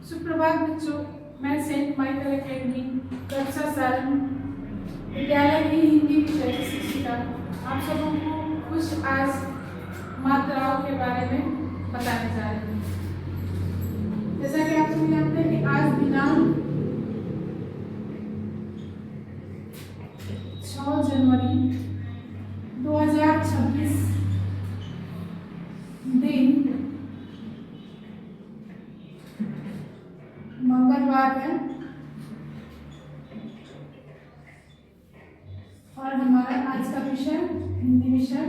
सुप्रभात बच्चों, मैं सेंट माइकल एकेडमी कक्षा 7 विद्यालय की हिंदी विषय की शिक्षिका आप सबों को कुछ आज मात्राओं के बारे में बताने जा रही हूँ। जैसा कि आप सभी जानते हैं कि आज दिनांक 6 जनवरी 2026 दिन मंगलवार है और हमारा आज का विषय हिंदी विषय,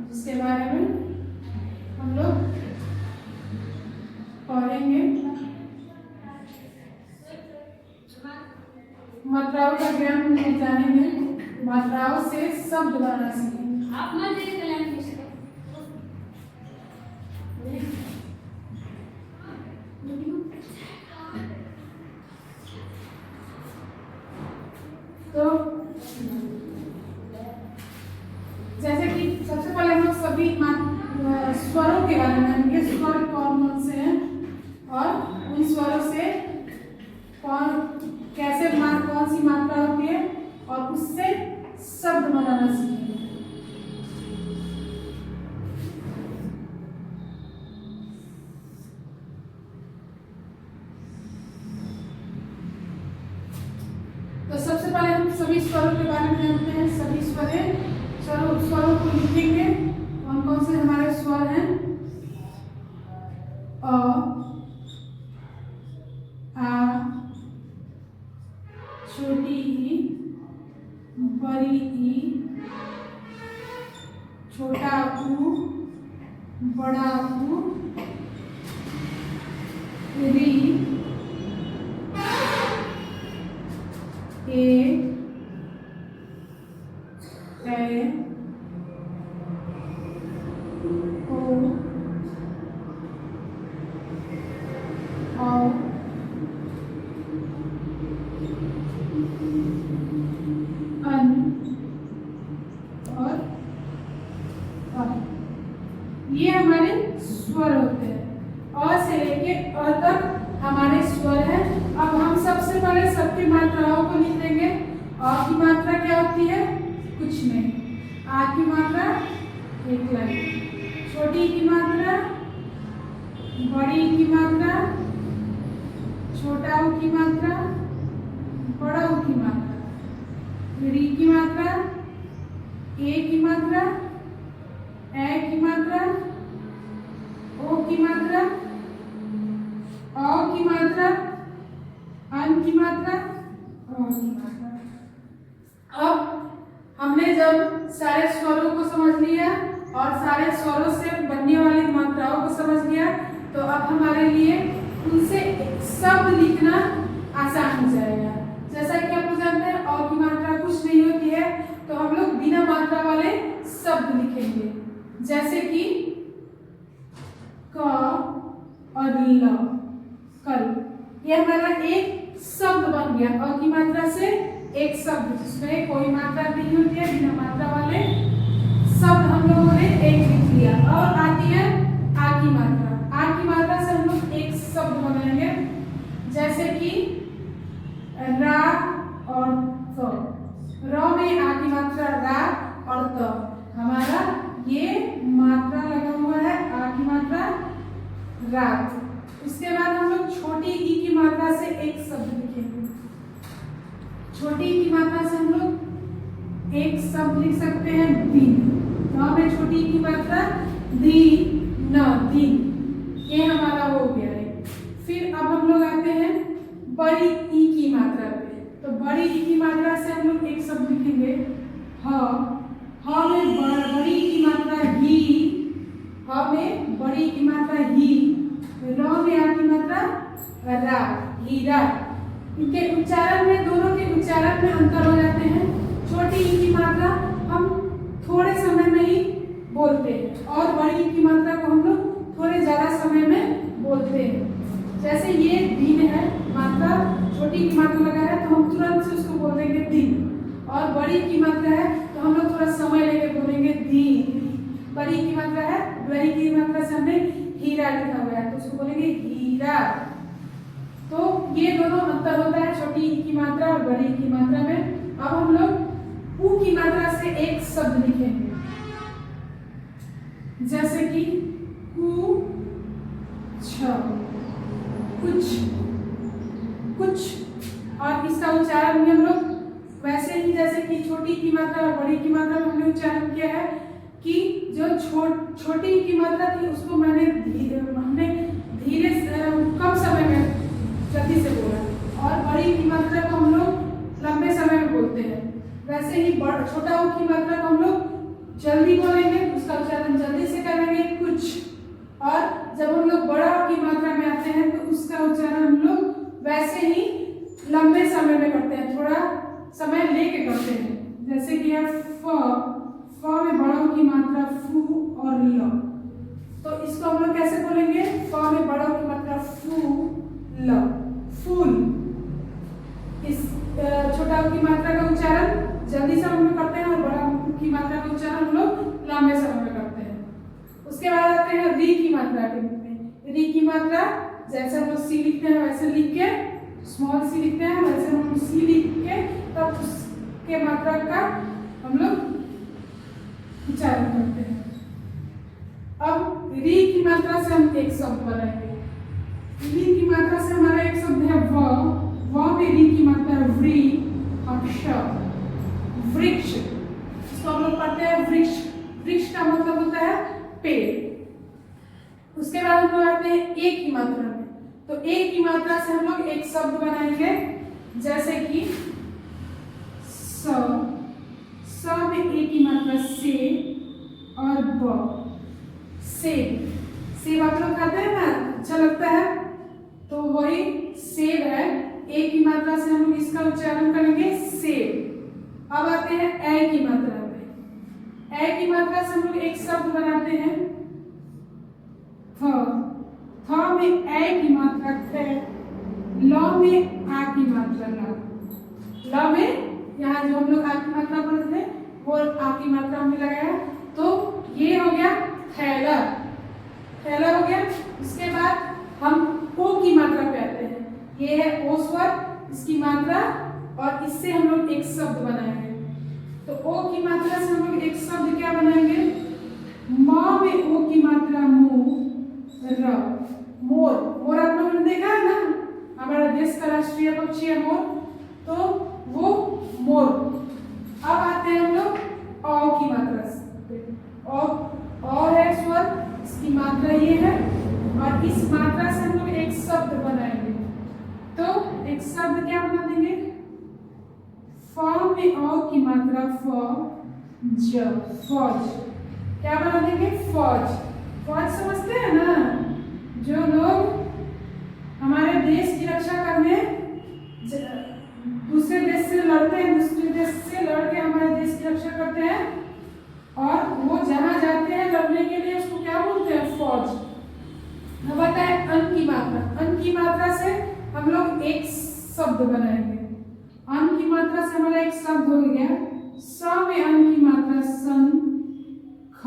जिसके बारे में हम लोग पढ़ेंगे। मात्राओं का ज्ञान जानेंगे, मात्राओं से शब्द बनाना सीखेंगे। तो जैसे कि सबसे पहले हम लोग सभी स्वरों के बारे में जानेंगे। स्वर कौन कौन से हैं और उन स्वरों से कैसे कौन सी मात्रा होती है और उससे शब्द बनाना सीखेंगे। तो सबसे पहले हम सभी स्वरों के बारे में जानते हैं। सभी स्वरों को लिखेंगे। कौन कौन से हमारे स्वर हैं? अ, आ, छोटी ई, बड़ी ई, छोटा ऊ, बड़ा ऊ, री, ए, ओ, औ, अन और अ। ये हमारे स्वर होते हैं। अ से लेके अ तक हमारे स्वर हैं। अब हम सबसे पहले सबकी मात्राओं को लिख देंगे। अ की मात्रा क्या होती है? कुछ नहीं। आ की मात्रा एक लाइन, छोटी की मात्रा, बड़ी की मात्रा, छोटा ऊ की मात्रा, बड़ा ऊ की मात्रा, री की मात्रा, ए की मात्रा, ए की मात्रा, ओ की मात्रा, औ की मात्रा, अन की मात्रा, औ की मात्रा। अब हमने जब सारे स्वरों को समझ लिया और सारे स्वरों से बनने वाली मात्राओं को समझ लिया, तो अब हमारे लिए उनसे शब्द लिखना आसान हो जाएगा। जैसा कि आप लोग जानते हैं अ की मात्रा कुछ नहीं होती है, तो हम लोग बिना मात्रा वाले शब्द लिखेंगे। जैसे कि क और ल, कल। यह हमारा एक शब्द बन गया। अ की मात्रा से एक शब्द, जिसमें कोई मात्रा नहीं होती है, बिना मात्रा वाले शब्द हम लोगों ने एक लिख लिया। और आती है आ की मात्रा। आ की मात्रा से हम लोग एक शब्द बनाएंगे। जैसे कि रा और त। र में आ की मात्रा रा और त, हमारा ये मात्रा लगा हुआ है आ की मात्रा रात। उसके बाद हम लोग छोटी ई की मात्रा से एक शब्द लिखेंगे। छोटी ई की मात्रा से हम लोग एक शब्द लिख सकते हैं दिन। न में छोटी ई की मात्रा दी न, दिन। ये हमारा हो गया है। फिर अब हम लोग आते हैं बड़ी ई की मात्रा पे। तो बड़ी ई की मात्रा से हम लोग एक शब्द लिखेंगे ह। ह में बड़ी की मात्रा ही, ह में बड़ी की मात्रा ही, र में आ की मात्रा रा, हीरा। इनके उच्चारण में, दोनों के उच्चारण में अंतर हो जाते हैं। छोटी ई की मात्रा हम थोड़े समय में ही बोलते हैं और बड़ी ई की मात्रा को हम लोग थोड़े ज्यादा समय में बोलते हैं। जैसे ये दिन है, मात्रा छोटी की मात्रा लगा है तो हम तुरंत से उसको बोल देंगे दिन, और बड़ी की मात्रा है तो हम लोग थोड़ा समय लेके बोलेंगे दिन। बड़ी की मात्रा है, बड़ी की मात्रा से हमने हीरा लिखा हुआ है तो उसको बोलेंगे हीरा। ये दोनों अंतर होता है छोटी ई की मात्रा और बड़ी ई की मात्रा में। अब हम लोग ऊ की मात्रा से एक शब्द लिखेंगे, जैसे कि कुछ, कुछ, कुछ। और इसका उच्चारण भी हम लोग वैसे ही जैसे कि छोटी की मात्रा और बड़ी की मात्रा में हमने उच्चारण किया है कि जो छोटी की मात्रा थी उसको हमने धीरे कम समय में जल्दी से बोला, और बड़ी की मात्रा को हम लोग लंबे समय में बोलते हैं। वैसे ही छोटा ऊ की मात्रा को हम लोग जल्दी बोलेंगे, उसका उच्चारण जल्दी से करेंगे कुछ, और जब हम लोग बड़ा ऊ की मात्रा में आते हैं तो उसका उच्चारण हम लोग वैसे ही लंबे समय में करते हैं, थोड़ा समय लेके करते हैं। जैसे कि है फ में बड़ा ऊ की मात्रा फू और ल, तो इसको हम लोग कैसे बोलेंगे? फ में बड़ा ऊ की मात्रा फू ल, फूल। इस छोटा ऊ की मात्रा का उच्चारण जल्दी समय में करते हैं और बड़ा ऊ की मात्रा का उच्चारण हम लोग लंबे समय में करते हैं। उसके बाद आते हैं री की मात्रा के रूप में। री की मात्रा जैसे हम लोग सी लिखते हैं वैसे लिख के, स्मॉल सी लिखते हैं वैसे हम सी लिख के तब उसके मात्रा का हम लोग उच्चारण करते हैं। अब री की मात्रा से हम एक शब्द बनाएंगे। री की मात्रा से हमारा एक शब्द है व में री की मात्रा व्री और श, वृक्ष। इसको हम लोग पढ़ते हैं वृक्ष। वृक्ष का मतलब होता है पेड़। उसके बाद हम लोग आते हैं ए की मात्रा में। तो ए की मात्रा से हम लोग एक शब्द बनाएंगे, जैसे कि स में ए की मात्रा से और ब, सेब। सेब आप लोग खाते हैं ना, अच्छा लगता है, तो वही सेब है। ए की मात्रा से हम लोग इसका उच्चारण करेंगे सेब। अब आते हैं ए की मात्रा में। ए की मात्रा से हम लोग एक शब्द बनाते हैं थ में ए की मात्रा ख, ल में आ की मात्रा ल। ल में यहाँ जो हम लोग आ की मात्रा बोलते थे वो आ की मात्रा हमने लगाया, तो ये हो गया थैला, थैला हो गया। उसके बाद हम ओ की मात्रा पे आते हैं। ये है ओ स्वर, इसकी मात्रा, और इससे हम लोग एक शब्द बनाएंगे। तो ओ की मात्रा से हम लोग एक शब्द क्या बनाएंगे? म में ओ की मात्रा मु, र, मोर। मोर आप लोगों ने देखा है ना, हमारा देश का राष्ट्रीय पक्षी है मोर, तो वो मोर। अब आते हैं हम लोग अ की मात्रा से। अ है स्वर, इसकी मात्रा ये है, और इस मात्रा से हम लोग एक शब्द बनाएंगे। तो एक शब्द क्या बना देंगे? फ में अ की मात्रा फ, ज, फौज। क्या बना देंगे? फौज। फौज समझते हैं ना, जो लोग हमारे देश की रक्षा करने दूसरे देश से लड़ते हैं, दूसरे देश से लड़के हमारे देश की रक्षा करते हैं, और वो जहां जाते हैं लड़ने के लिए उसको क्या बोलते हैं? फौज। अब आता है अन की मात्रा। अन की मात्रा से हम लोग एक शब्द बनाएंगे। अन की मात्रा से हमारा एक शब्द हो गया स में अन की मात्रा सन, ख,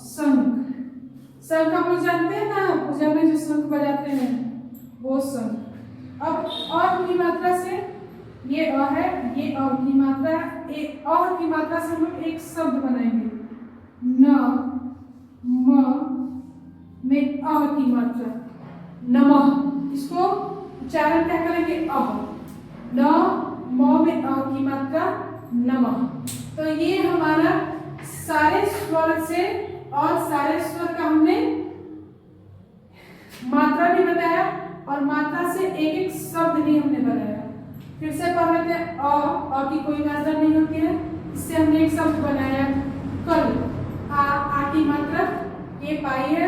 शंख। शंख हम लोग जानते हैं ना, पूजा में जो शंख बजाते हैं वो शंख। अब अ की मात्रा से ये अ है, ये अ की मात्रा, अ की मात्रा से हम लोग एक शब्द बनाएंगे। न म में अ की मात्रा नमः। इसको उच्चारण क्या करेंगे? अह। न म में अ की मात्रा नमः। तो ये हमारा सारे स्वर से और सारे स्वर का हमने मात्रा भी बताया और मात्रा से एक एक शब्द भी हमने बनाया। फिर से पढ़ लेते हैं। अ की कोई मात्रा नहीं होती है, इससे हमने एक शब्द बनाया कल। आ की मात्रा ये पाई है,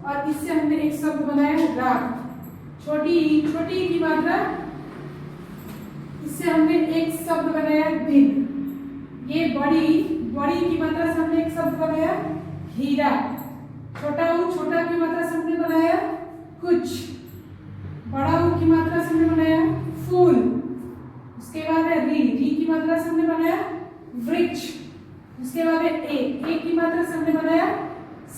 और इससे हमने एक शब्द बनाया रात। छोटी की मात्रा, इससे हमने एक शब्द बनाया दिन। ये बड़ी की मात्रा से हमने एक शब्द बनाया हीरा। छोटा की मात्रा से हमने बनाया कुछ। बड़ा ऊ की मात्रा से हमने बनाया फूल। उसके बाद है री की मात्रा से हमने बनाया वृक्ष। उसके बाद है ए की मात्रा से हमने बनाया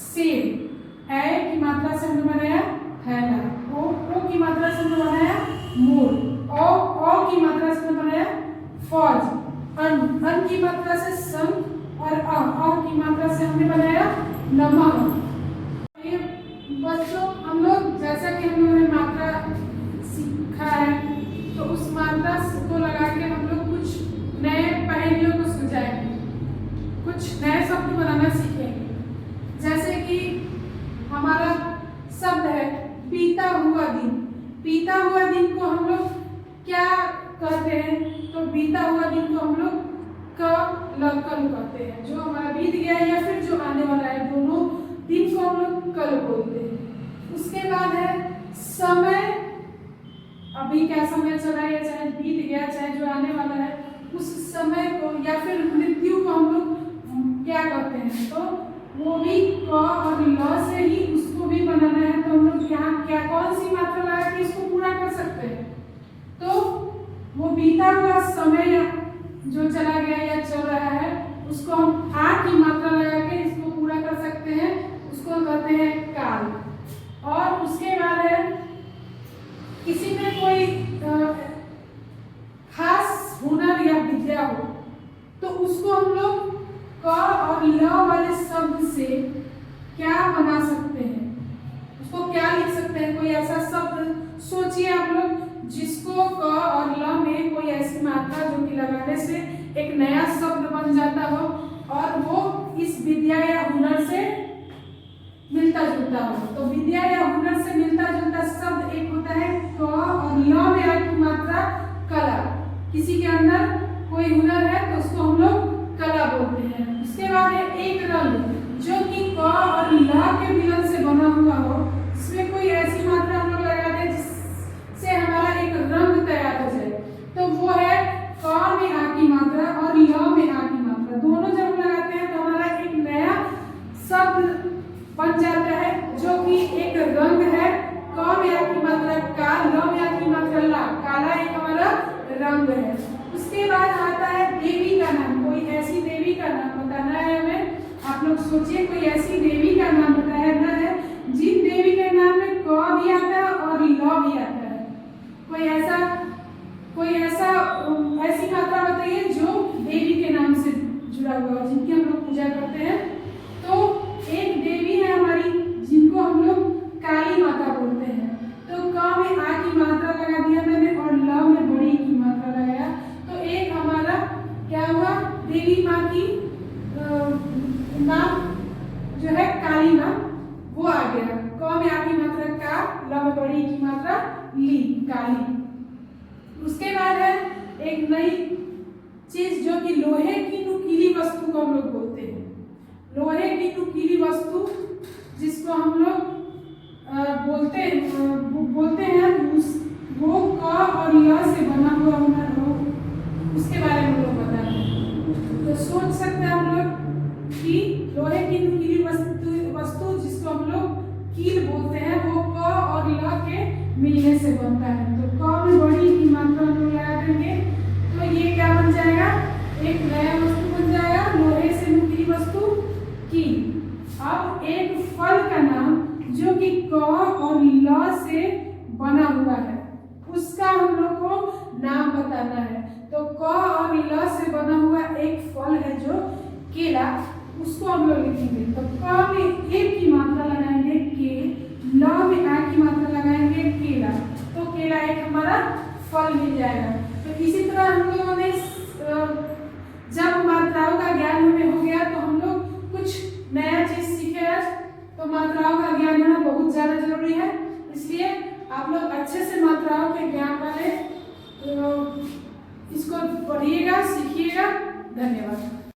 सेब। ए की मात्रा से हमने बनाया थैला। ओ की मात्रा से हमने बनाया मोर। की मात्रा से बनाया फौज। अन की मात्रा से संग और अ की मात्रा से हमने बनाया नमक। ये बच्चों हम लोग जैसा कि हम लोगों ने मात्रा सीखा है, तो उस मात्रा को लगा के हम लोग कुछ नए पहेलियों को सुलझाएंगे, कुछ नए शब्द बनाना सीखेंगे। जैसे कि हमारा शब्द है बीता हुआ दिन। बीता हुआ दिन को हम लोग क्या कहते हैं? तो बीता हुआ दिन को हम लोग कल कहते हैं। जो हमारा बीत गया है या फिर जो आने वाला है, दोनों दिन को हम लोग कल बोलते हैं। उसके बाद है समय। अभी क्या समय चल रहा है, या चाहे बीत गया चाहे जो आने वाला है, उस समय को या फिर मृत्यु को हम लोग क्या कहते हैं? तो वो भी क और ल से ही उसको भी बनाना है। तो हम लोग यहाँ क्या कौन सी मात्रा लगा के इसको पूरा कर सकते हैं? तो वो बीता हुआ समय जो चला गया या चल रहा है, उसको हम आ की मात्रा लगा के इसको पूरा कर सकते हैं। उसको कहते हैं काल। और उसके बाद है किसी में कोई खास हुनर या विद्या हो, तो उसको हम लोग क और ल वाले शब्द से क्या बना सकते हैं? उसको क्या लिख सकते हैं? कोई ऐसा शब्द सोचिए आप लोग जिसको क और ल में कोई ऐसी मात्रा जो कि लगाने से एक नया शब्द बन जाता हो और वो इस विद्या या हुनर से मिलता जुलता हो। तो विद्या या हुनर से मिलता जुलता शब्द एक होता है क और ल में आ की मात्रा कला। किसी के अंदर कोई हुनर है तो उसको हम लोग कला बोलते हैं। उसके बाद है एक रंग, जो कि क और ल के मिलन से बना हुआ हो। इसमें कोई ऐसी मात्रा हम लोग लगा दें जिससे हमारा एक रंग तैयार हो जाए, तो वो है क में आ की मात्रा और ल में आ की मात्रा। दोनों जब हम लगाते हैं तो हमारा एक नया शब्द बन जाता है जो कि एक रंग है। क में आ की मात्रा का, ल में आ की मात्रा ला। काला एक हमारा रंग है। उसके बाद आता है देवी का नाम। कोई ऐसी देवी का नाम बताना है हमें। आप लोग सोचिए कोई ऐसी देवी का नाम बताना है जिन देवी के नाम में क भी आता है और ल भी आता है। कोई ऐसा ऐसी मात्रा बताइए जो देवी के नाम से जुड़ा हुआ है, जिनकी हम लोग पूजा करते हैं। तो एक देवी है हमारी जिनको हम लोग काली माता बोलते हैं। तो क में आ की मात्रा लगा दिया मैंने और ल में बड़ी की मात्रा लगाया, तो एक हमारा क्या हुआ? देवी माँ की नाम जो है काली माँ, वो आ गया। क में आ की मात्रा का, ल में बड़ी की मात्रा ली, काली। उसके बाद है एक नई चीज जो कि लोहे की नुकीली वस्तु को हम लोग बोलते हैं। लोहे की नुकीली वस्तु जिसको हम लोग बोलते हैं वो क और ल से बना हुआ हुनर हो, उसके बारे में लोग बता रहे हैं। तो सोच सकते हैं हम लोग कि लोहे की नुकीली वस्तु जिसको हम लोग कील बोलते हैं, वो क और ल के मिलने से बनता है। तो क में बड़ी की मात्रा हम लोग लगा देंगे, तो ये क्या बन जाएगा? एक नया वस्तु बन जाएगा, लोहे से नुकीली वस्तु कील। अब एक फल का नाम जो कि क और ल से बना हुआ है, उसका हम लोग को नाम बताना है। तो क और ल से बना हुआ एक फल है जो केला, उसको हम लोग लिखेंगे। तो क में ए की मात्रा लगाएंगे के, ल में आ की मात्रा लगाएंगे केला, तो केला एक हमारा फल मिल जाएगा। तो इसी तरह हम लोगों ने जब मात्राओं का ज्ञान हमें हो गया तो हम लोग कुछ नया चीज सीखे। तो मात्राओं का ज्ञान होना बहुत ज्यादा जरूरी है, इसलिए आप लोग अच्छे से मात्राओं के ज्ञान वाले इसको पढ़िएगा, सीखिएगा। धन्यवाद।